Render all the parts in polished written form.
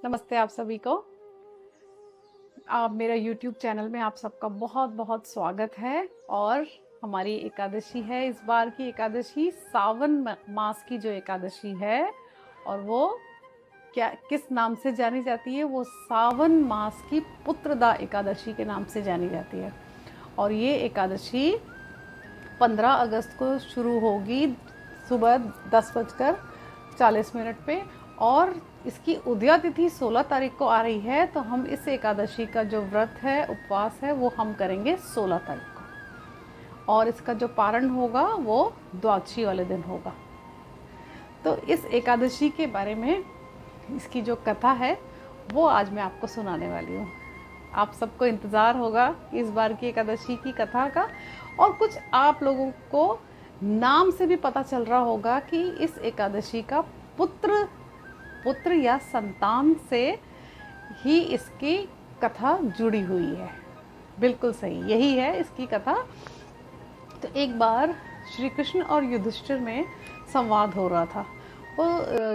नमस्ते आप सभी को। आप मेरा YouTube चैनल में आप सबका बहुत-बहुत स्वागत है। और हमारी एकादशी है, इस बार की एकादशी सावन मास की जो एकादशी है, और वो क्या किस नाम से जानी जाती है? वो सावन मास की पुत्रदा एकादशी के नाम से जानी जाती है। और ये एकादशी 15 अगस्त को शुरू होगी सुबह 10:40 पे, और इसकी उदया तिथि 16 तारीख को आ रही है। तो हम इस एकादशी का जो व्रत है, उपवास है, वो हम करेंगे 16 तारीख को, और इसका जो पारण होगा वो द्वादशी वाले दिन होगा। तो इस एकादशी के बारे में, इसकी जो कथा है वो आज मैं आपको सुनाने वाली हूँ। आप सबको इंतज़ार होगा इस बार की एकादशी की कथा का, और कुछ आप लोगों को नाम से भी पता चल रहा होगा कि इस एकादशी का पुत्र या संतान से ही इसकी कथा जुड़ी हुई है। बिल्कुल सही, यही है इसकी कथा। तो एक बार श्री कृष्ण और युधिष्ठिर में संवाद हो रहा था। वो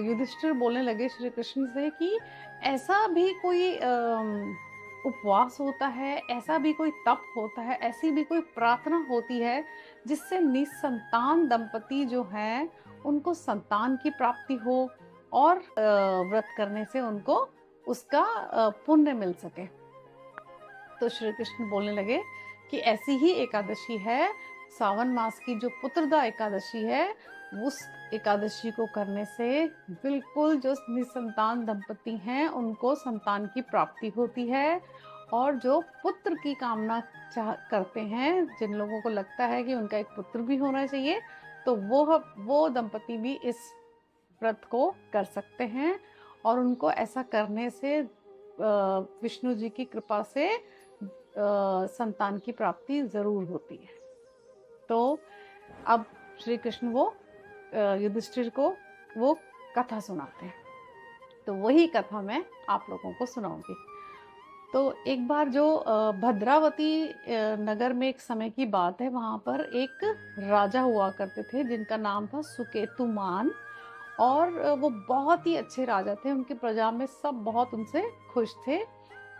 युधिष्ठिर बोलने लगे श्री कृष्ण से कि ऐसा भी कोई उपवास होता है, ऐसा भी कोई तप होता है, ऐसी भी कोई प्रार्थना होती है जिससे निसंतान दंपति जो हैं उनको संतान की प्राप्ति हो, और व्रत करने से उनको उसका पुण्य मिल सके। तो श्री कृष्ण बोलने लगे कि ऐसी ही एकादशी है, सावन मास की जो पुत्रदा एकादशी है, उस एकादशी को करने से बिल्कुल जो निसंतान दंपति हैं उनको संतान की प्राप्ति होती है। और जो पुत्र की कामना करते हैं, जिन लोगों को लगता है कि उनका एक पुत्र भी होना चाहिए, तो वो दंपति भी इस व्रत को कर सकते हैं। और उनको ऐसा करने से विष्णु जी की कृपा से संतान की प्राप्ति जरूर होती है। तो अब श्री कृष्ण वो युधिष्ठिर को वो कथा सुनाते हैं। तो वही कथा मैं आप लोगों को सुनाऊंगी। तो एक बार जो भद्रावती नगर में एक समय की बात है, वहाँ पर एक राजा हुआ करते थे जिनका नाम था सुकेतुमान। और वो बहुत ही अच्छे राजा थे, उनकी प्रजा में सब बहुत उनसे खुश थे।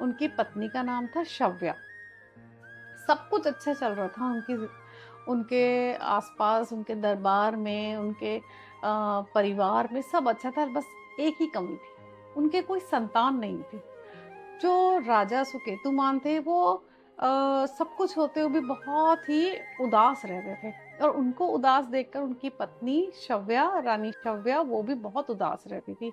उनकी पत्नी का नाम था शव्या। सब कुछ अच्छा चल रहा था उनके आसपास, उनके दरबार में, उनके परिवार में सब अच्छा था। बस एक ही कमी थी, उनके कोई संतान नहीं थी। जो राजा सुकेतुमान थे वो सब कुछ होते हुए भी बहुत ही उदास रहते थे, और उनको उदास देखकर उनकी पत्नी शव्या, रानी शव्या, वो भी बहुत उदास रहती थी।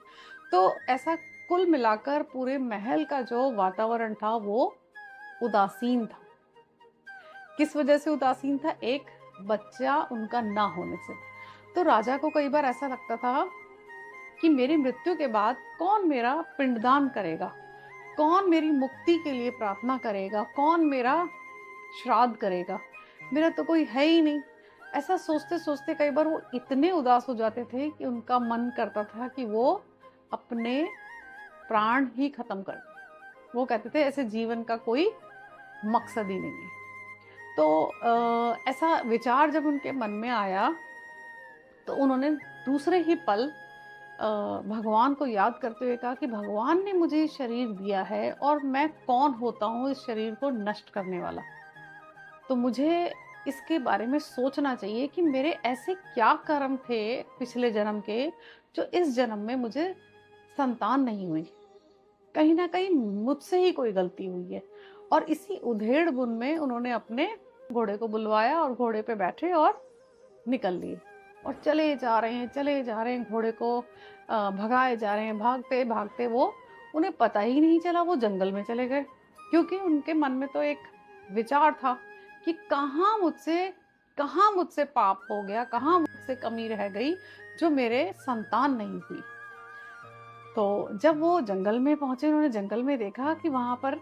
तो ऐसा कुल मिलाकर पूरे महल का जो वातावरण था वो उदासीन था। किस वजह से उदासीन था? एक बच्चा उनका ना होने से। तो राजा को कई बार ऐसा लगता था कि मेरी मृत्यु के बाद कौन मेरा पिंडदान करेगा, कौन मेरी मुक्ति के लिए प्रार्थना करेगा, कौन मेरा श्राद्ध करेगा, मेरा तो कोई है ही नहीं। ऐसा सोचते सोचते कई बार वो इतने उदास हो जाते थे कि उनका मन करता था कि वो अपने प्राण ही खत्म कर दें। वो कहते थे ऐसे जीवन का कोई मकसद ही नहीं है। तो ऐसा विचार जब उनके मन में आया, तो उन्होंने दूसरे ही पल भगवान को याद करते हुए कहा कि भगवान ने मुझे ये शरीर दिया है, और मैं कौन होता हूँ इस शरीर को नष्ट करने वाला। तो मुझे इसके बारे में सोचना चाहिए कि मेरे ऐसे क्या कर्म थे पिछले जन्म के, जो इस जन्म में मुझे संतान नहीं हुई। कहीं ना कहीं मुझसे ही कोई गलती हुई है। और इसी उधेड़ बुन में उन्होंने अपने घोड़े को बुलवाया, और घोड़े पे बैठे और निकल लिए, और चले जा रहे हैं, घोड़े को भगाए जा रहे हैं। भागते भागते वो, उन्हें पता ही नहीं चला वो जंगल में चले गए। क्योंकि उनके मन में तो एक विचार था कि कहाँ मुझसे पाप हो गया, कहाँ मुझसे कमी रह गई जो मेरे संतान नहीं हुई। तो जब वो जंगल में पहुंचे, उन्होंने जंगल में देखा कि वहां पर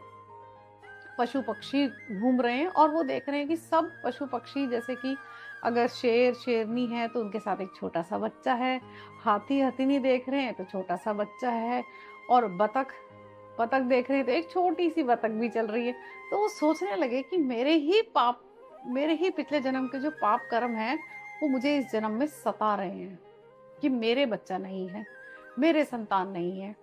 पशु पक्षी घूम रहे हैं, और वो देख रहे हैं कि सब पशु पक्षी, जैसे कि अगर शेर शेरनी है तो उनके साथ एक छोटा सा बच्चा है, हाथी हथिनी देख रहे हैं तो छोटा सा बच्चा है, और बतख देख रहे हैं तो एक छोटी सी बतख भी चल रही है। तो वो सोचने लगे कि मेरे ही पिछले जन्म के जो पाप कर्म हैं वो मुझे इस जन्म में सता रहे हैं, कि मेरे बच्चा नहीं है, मेरे संतान नहीं है।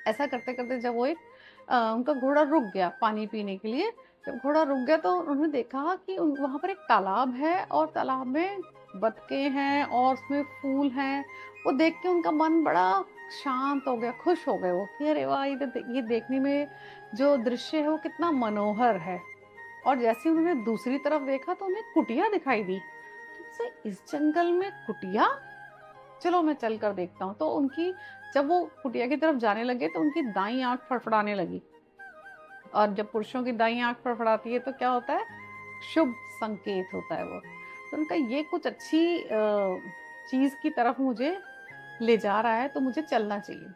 ऐसा करते करते जब वो उनका घोड़ा रुक गया पानी पीने के लिए, जब घोड़ा रुक गया तो उन्होंने देखा कि वहाँ पर एक तालाब है और तालाब में बतखें हैं और उसमें फूल हैं। वो देख के उनका मन बड़ा शांत हो गया, खुश हो गए वो कि अरे वाह! ये देखने में जो दृश्य है वो कितना मनोहर है। और जैसे ही उन्होंने दूसरी तरफ देखा तो उन्हें कुटिया दिखाई दी। तुमसे इस जंगल में कुटिया? चलो मैं चल कर देखता हूँ। तो उनकी जब वो कुटिया की तरफ जाने लगे तो उनकी दाईं आँख फड़फड़ाने लगी। और जब पुरुषों की दाईं आँख फड़फड़ाती है तो क्या होता है? शुभ संकेत होता है वो। तो उनका ये कुछ अच्छी चीज़ की तरफ मुझे ले जा रहा है तो मुझे चलना चाहिए।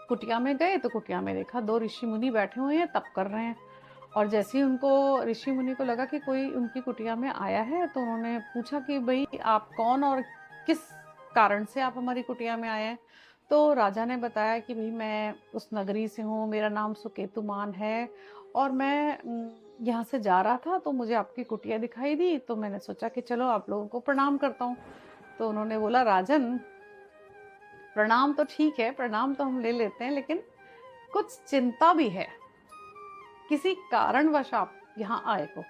कुटिया में गए तो कुटिया में देखा 2 ऋषि मुनि बैठे हुए हैं, तप कर रहे हैं। और जैसे ही उनको ऋषि मुनि को लगा कि कोई उनकी कुटिया में आया है तो उन्होंने पूछा कि भाई आप कौन और किस कारण से आप हमारी कुटिया में आए हैं? तो राजा ने बताया कि भाई मैं उस नगरी से हूँ, मेरा नाम सुकेतुमान है और मैं यहाँ से जा रहा था तो मुझे आपकी कुटिया दिखाई दी तो मैंने सोचा कि चलो आप लोगों को प्रणाम करता हूँ। तो उन्होंने बोला राजन, प्रणाम तो ठीक है, प्रणाम तो हम ले लेते हैं, लेकिन कुछ चिंता भी है, किसी कारणवश आप यहाँ आए हो।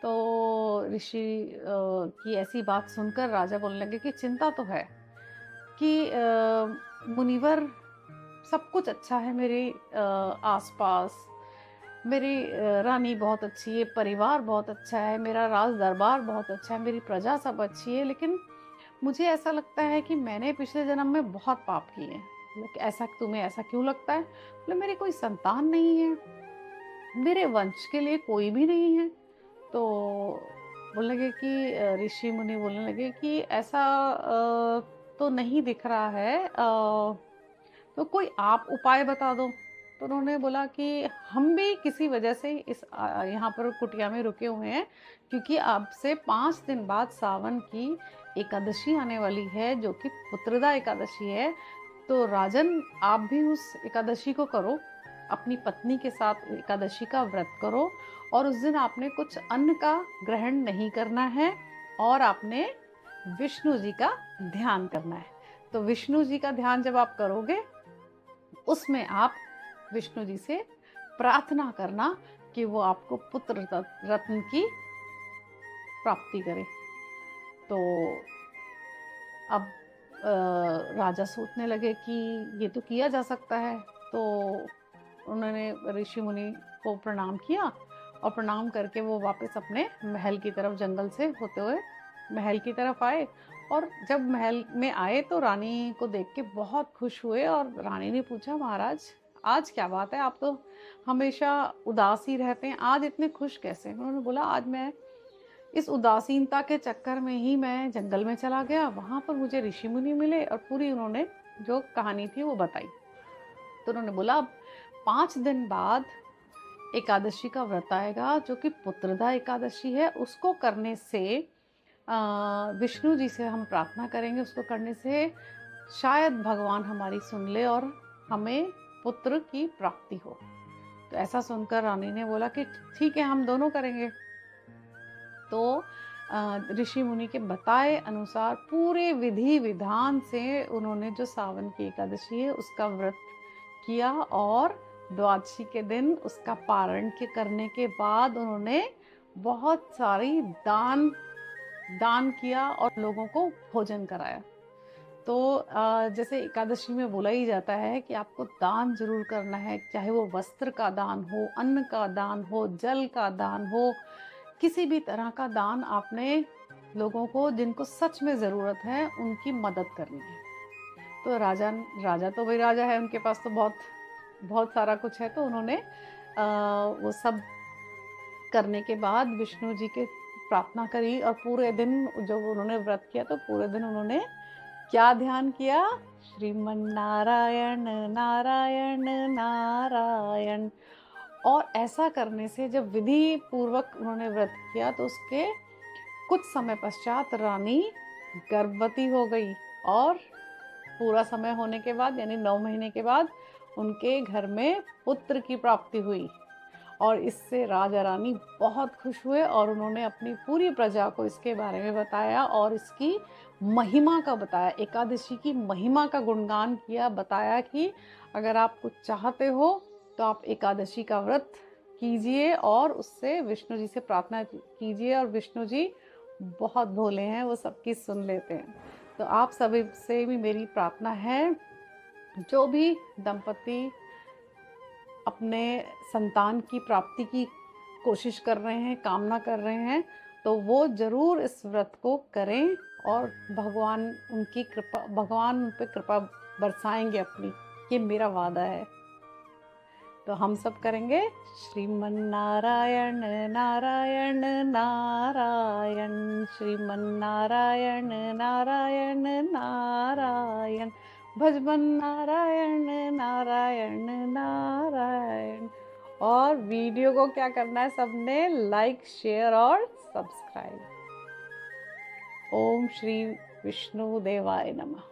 तो ऋषि की ऐसी बात सुनकर राजा बोलने लगे कि चिंता तो है कि मुनिवर सब कुछ अच्छा है मेरे आसपास, मेरी रानी बहुत अच्छी है, परिवार बहुत अच्छा है, मेरा राज दरबार बहुत अच्छा है, मेरी प्रजा सब अच्छी है, लेकिन मुझे ऐसा लगता है कि मैंने पिछले जन्म में बहुत पाप किए हैं। ऐसा तुम्हें ऐसा क्यों लगता है? बोले मेरी कोई संतान नहीं है, मेरे वंश के लिए कोई भी नहीं है। तो बोलने लगे कि ऋषि मुनि बोलने लगे कि ऐसा तो नहीं दिख रहा है, तो कोई आप उपाय बता दो। तो उन्होंने बोला कि हम भी किसी वजह से इस यहाँ पर कुटिया में रुके हुए हैं, क्योंकि अब से 5 दिन बाद सावन की एकादशी आने वाली है जो कि पुत्रदा एकादशी है। तो राजन आप भी उस एकादशी को करो, अपनी पत्नी के साथ एकादशी का व्रत करो और उस दिन आपने कुछ अन्न का ग्रहण नहीं करना है और आपने विष्णु जी का ध्यान करना है। तो विष्णु जी का ध्यान जब आप करोगे उसमें आप विष्णु जी से प्रार्थना करना कि वो आपको पुत्र रत्न की प्राप्ति करे। तो अब राजा सोचने लगे कि ये तो किया जा सकता है। तो उन्होंने ऋषि मुनि को प्रणाम किया और प्रणाम करके वो वापस अपने महल की तरफ जंगल से होते हुए महल की तरफ आए। और जब महल में आए तो रानी को देख के बहुत खुश हुए और रानी ने पूछा महाराज आज क्या बात है, आप तो हमेशा उदास ही रहते हैं, आज इतने खुश कैसे? उन्होंने बोला आज मैं इस उदासीनता के चक्कर में ही मैं जंगल में चला गया, वहां पर मुझे ऋषि मुनि मिले और पूरी उन्होंने जो कहानी थी वो बताई। तो उन्होंने बोला अब 5 दिन बाद एकादशी का व्रत आएगा जो कि पुत्रदा एकादशी है, उसको करने से विष्णु जी से हम प्रार्थना करेंगे, उसको करने से शायद भगवान हमारी सुन ले और हमें पुत्र की प्राप्ति हो। तो ऐसा सुनकर रानी ने बोला कि ठीक है हम दोनों करेंगे। तो ऋषि मुनि के बताए अनुसार पूरे विधि विधान से उन्होंने जो सावन की एकादशी है उसका व्रत किया और द्वादशी के दिन उसका पारण के करने के बाद उन्होंने बहुत सारी दान किया और लोगों को भोजन कराया। तो जैसे एकादशी में बोला ही जाता है कि आपको दान जरूर करना है, चाहे वो वस्त्र का दान हो, अन्न का दान हो, जल का दान हो, किसी भी तरह का दान आपने लोगों को जिनको सच में ज़रूरत है उनकी मदद करनी है। तो राजा तो भाई राजा है, उनके पास तो बहुत बहुत सारा कुछ है। तो उन्होंने वो सब करने के बाद विष्णु जी के प्रार्थना करी और पूरे दिन जब उन्होंने व्रत किया तो पूरे दिन उन्होंने क्या ध्यान किया? श्रीमन नारायण नारायण नारायण। और ऐसा करने से जब विधि पूर्वक उन्होंने व्रत किया तो उसके कुछ समय पश्चात रानी गर्भवती हो गई और पूरा समय होने के बाद यानी 9 महीने के बाद उनके घर में पुत्र की प्राप्ति हुई। और इससे राजा रानी बहुत खुश हुए और उन्होंने अपनी पूरी प्रजा को इसके बारे में बताया और इसकी महिमा का बताया, एकादशी की महिमा का गुणगान किया, बताया कि अगर आप कुछ चाहते हो तो आप एकादशी का व्रत कीजिए और उससे विष्णु जी से प्रार्थना कीजिए, और विष्णु जी बहुत भोले हैं, वो सबकी सुन लेते हैं। तो आप सभी से भी मेरी प्रार्थना है, जो भी दंपति अपने संतान की प्राप्ति की कोशिश कर रहे हैं, कामना कर रहे हैं, तो वो ज़रूर इस व्रत को करें और भगवान उनकी कृपा, भगवान उन पे कृपा बरसाएंगे अपनी, ये मेरा वादा है। तो हम सब करेंगे श्रीमन नारायण नारायण नारायण, श्रीमन नारायण नारायण नारायण, भजमन नारायण नारायण नारायण। और वीडियो को क्या करना है, सबने लाइक शेयर और सब्सक्राइब। ओम श्री विष्णु देवाय नमः।